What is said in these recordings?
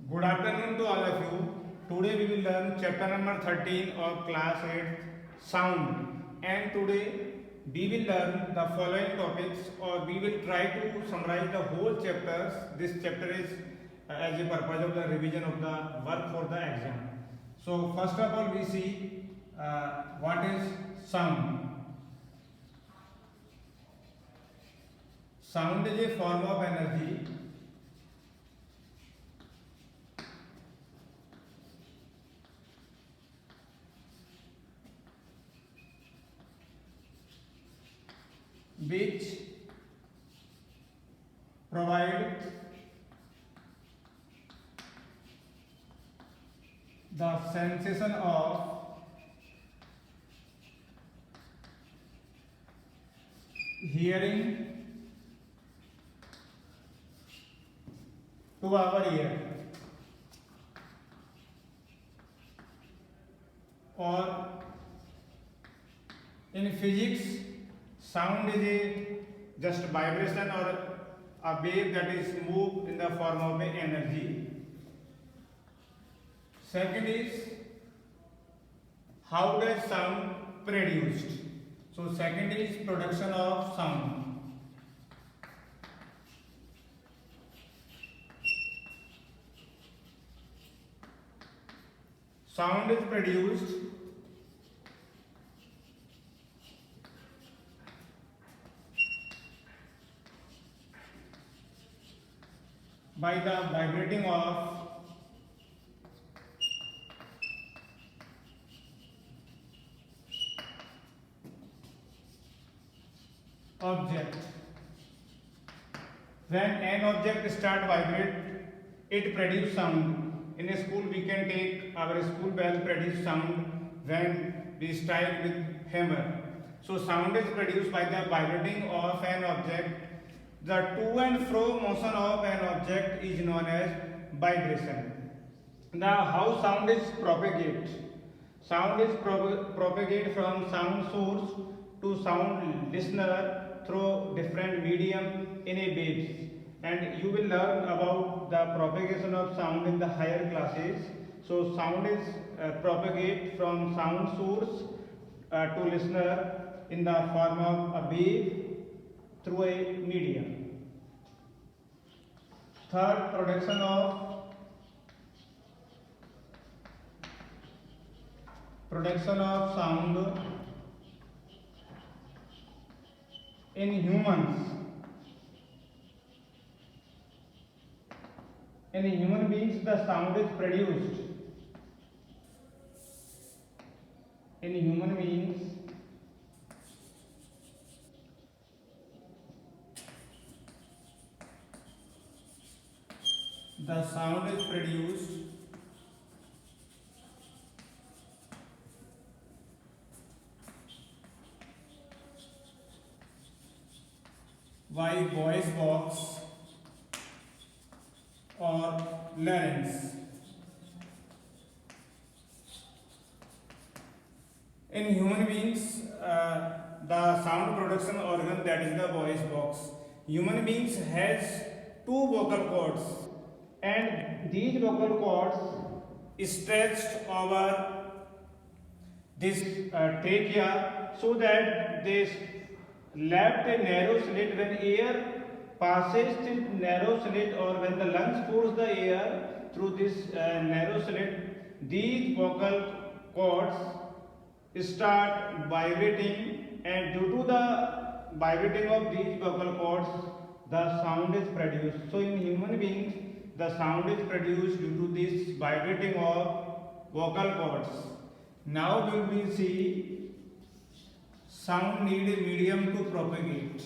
Good afternoon to all of you. Today we will learn chapter number 13 of class 8 sound, and today we will learn the following topics, or we will try to summarize the whole chapters. This chapter is as a purpose of the revision of the work for the exam. So first of all we see what is sound. Sound is a form of energy which provide the sensation of hearing to our ear, or in physics sound is a just vibration or a wave that is moved in the form of a energy. Second is how does sound produced. So second is production of sound. Sound is produced by the vibrating of object. When an object start vibrate, it produce sound. In a school we can take our school bell produce sound when we strike with hammer. So sound is produced by the vibrating of an object. The to and fro motion of an object is known as vibration. Now how sound is propagate? Sound is propagate from sound source to sound listener through different medium in a waves, and you will learn about the propagation of sound in the higher classes. So sound is propagate from sound source to listener in the form of a wave through a medium. Third, production of sound in humans. In human beings, the sound is produced. In human beings, the sound is produced by voice box or larynx. In human beings, the sound production organ, that is the voice box. Human beings has two vocal cords, and these vocal cords stretched over this trachea, so that they left a narrow slit. When air passes this narrow slit, or when the lungs force the air through this narrow slit, these vocal cords start vibrating, and due to the vibrating of these vocal cords, the sound is produced. So in human beings, the sound is produced due to this vibrating of vocal cords. Now we will see sound need a medium to propagate.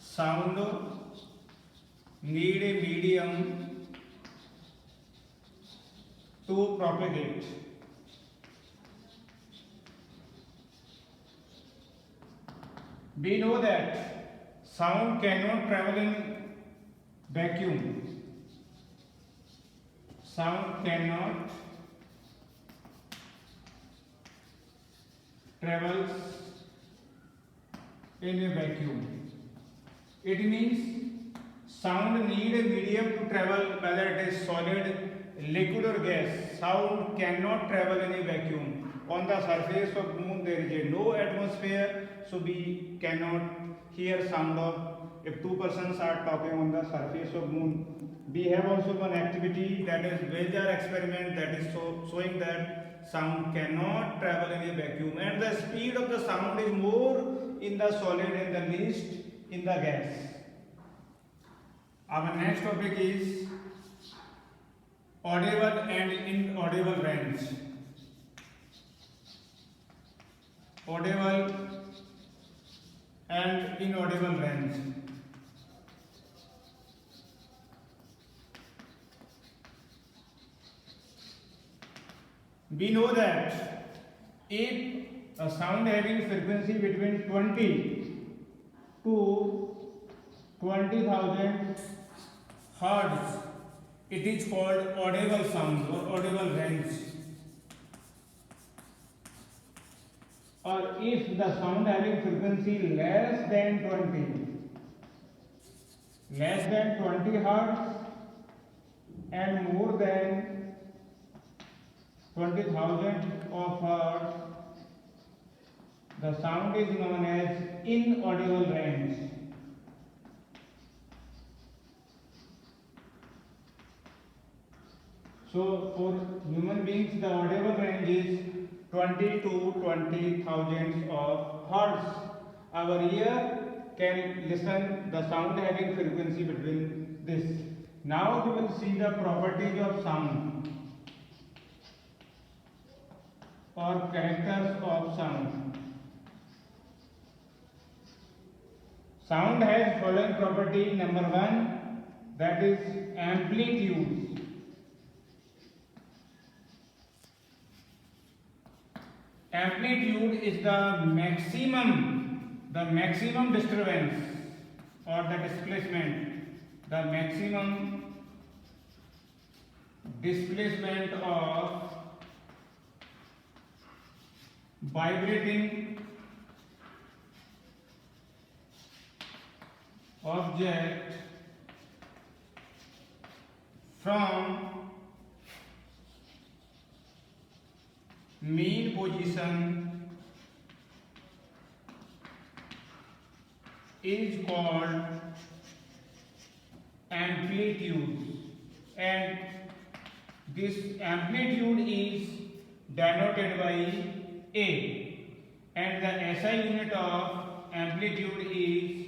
Sound need a medium to propagate. We know that sound cannot travel in vacuum. Sound cannot travel in a vacuum. It means sound need a medium to travel, whether it is solid, liquid or gas. Sound cannot travel in a vacuum. On the surface of moon there is a no atmosphere, so we cannot hear sound of if two persons are talking on the surface of moon. We have also one activity, that is Welger experiment, that is showing that sound cannot travel in a vacuum, and the speed of the sound is more in the solid and the least in the gas. Our next topic is audible and inaudible range. Audible and inaudible range. We know that if a sound having frequency between 20 to 20,000 hertz, it is called audible sound or audible range. Or if the sound having frequency less than 20 hertz and more than 20,000 of hertz, the sound is known as inaudible range. So for human beings, the audible range is 20 to 20,000 of hertz. Our ear can listen the sound having frequency between this. Now we will see the properties of sound or characters of sound. Sound has following property. Number 1, that is amplitude. Amplitude is the maximum disturbance or the maximum displacement of vibrating object from mean position is called amplitude, and this amplitude is denoted by A, and the SI unit of amplitude is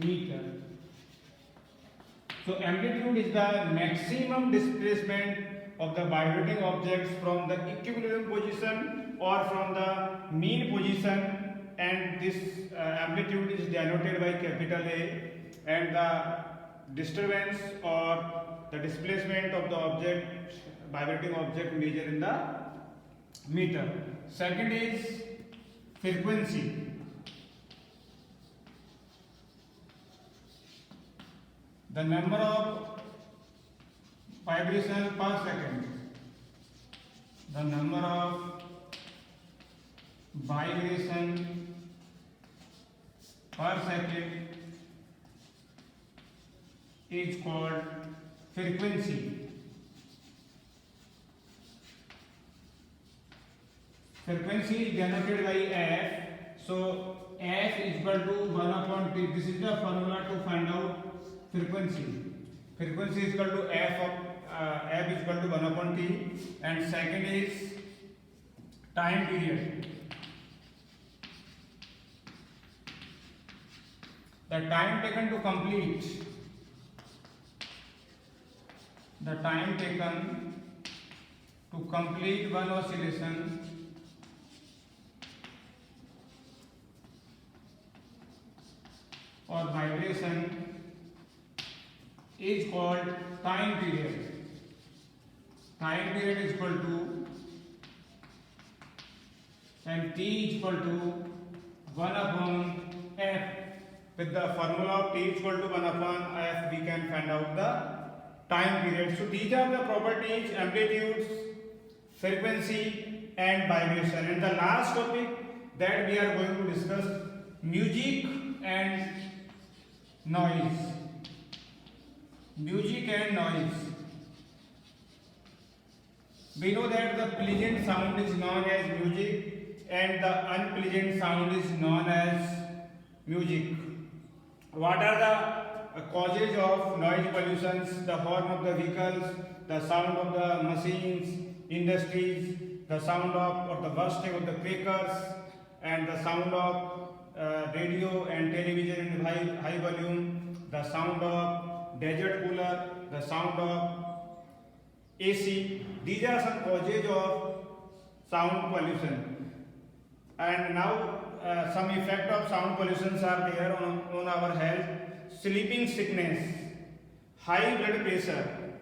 meter. So amplitude is the maximum displacement of the vibrating objects from the equilibrium position or from the mean position, and this amplitude is denoted by capital A, and the disturbance or the displacement of the object, vibrating object, measured in the meter. Second is frequency. The number of vibrations per second. The number of vibration per second is called frequency. Frequency is denoted by F. So F is equal to 1 upon T. This is the formula to find out frequency. Frequency is equal to F is equal to 1 upon T. And second is time period. The time taken to complete. One oscillation or vibration is called time period. Time period is equal to, and T is equal to 1 upon F. With the formula of T is equal to 1 upon F, we can find out the time period. So these are the properties: amplitudes, frequency, and vibration. And the last topic that we are going to discuss, music and noise. Music and noise. We know that the pleasant sound is known as music and the unpleasant sound is known as music. What are the causes of noise pollutions? The horn of the vehicles, the sound of the machines, industries, the sound of or the bursting of the crackers, and the sound of radio and television in high volume, the sound of desert cooler, the sound of AC. These are some causes of sound pollution. And now some effect of sound pollutions are there on our health. Sleeping sickness, high blood pressure.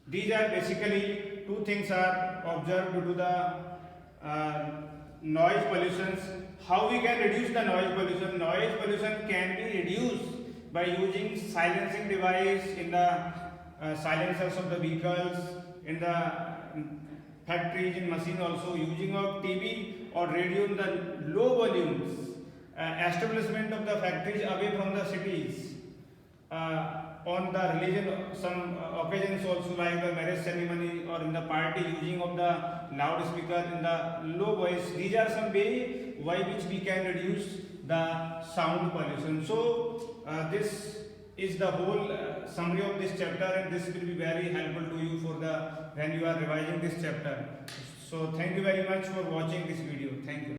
These are basically two things are observed due to the noise pollutions. How we can reduce the noise pollution? Noise pollution can be reduced by using silencing device in the silencers of the vehicles, in the factories, in machine also, using of TV or radio in the low volumes, establishment of the factories away from the cities, on the religion, some occasions also like the marriage ceremony or in the party, using of the loudspeaker in the low voice. These are some way by which we can reduce the sound pollution. So this is the whole summary of this chapter, and this will be very helpful to you for the when you are revising this chapter. So thank you very much for watching this video. Thank you.